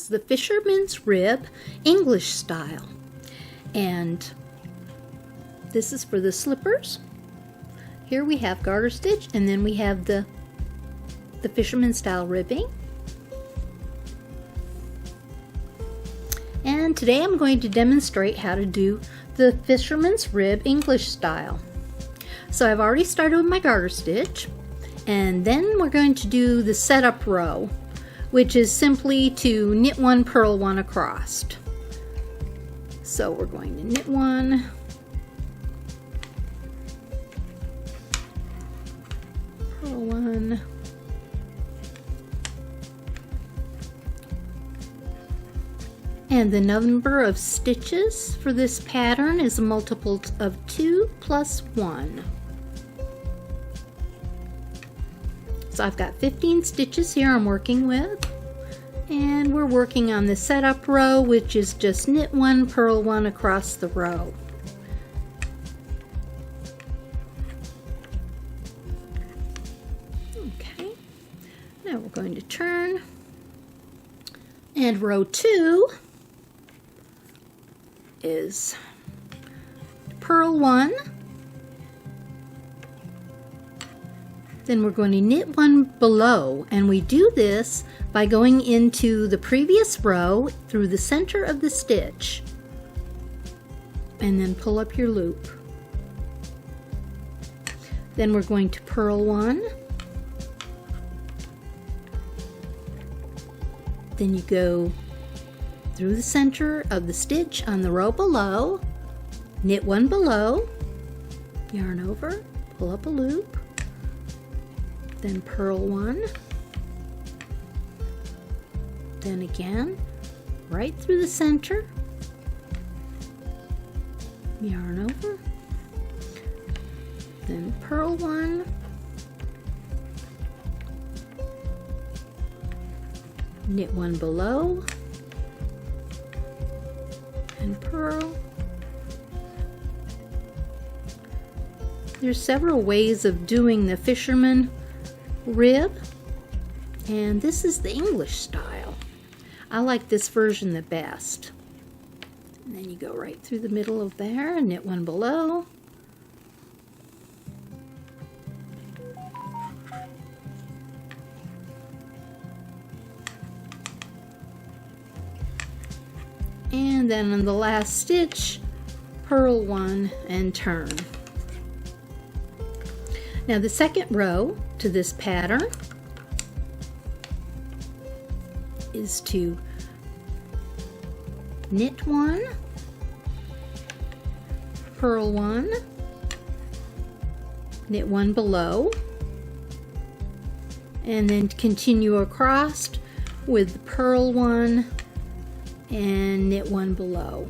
is the Fisherman's Rib English style. And this is for the slippers. Here we have garter stitch, and then we have the fisherman style ribbing. And today I'm going to demonstrate how to do the Fisherman's Rib English style. So I've already started with my garter stitch, and then we're going to do the setup row, which is simply to knit one, purl one across. So we're going to knit one, purl one, and the number of stitches for this pattern is a multiple of 2 plus 1. So I've got 15 stitches here I'm working with, and we're working on the setup row, which is just knit one, purl one across the row. Okay, now we're going to turn, and row 2 is purl one, then we're going to knit one below, and we do this by going into the previous row through the center of the stitch and then pull up your loop. Then we're going to purl one, then you go through the center of the stitch on the row below, knit one below, yarn over, pull up a loop, then purl one, then again right through the center, yarn over, then purl one, knit one below, and purl. There's several ways of doing the Fisherman Rib, and this is the English style. I like this version the best. And then you go right through the middle of there and knit one below, and then on the last stitch, purl one and turn. Now the second row to this pattern is to knit one, purl one, knit one below, and then continue across with purl one and knit one below.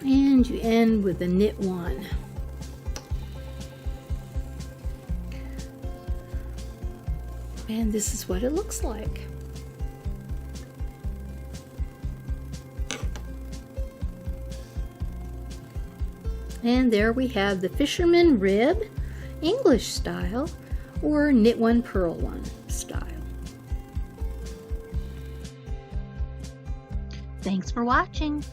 And you end with a knit one. And this is what it looks like. And there we have the Fisherman Rib English style, or knit one, purl one style. Thanks for watching.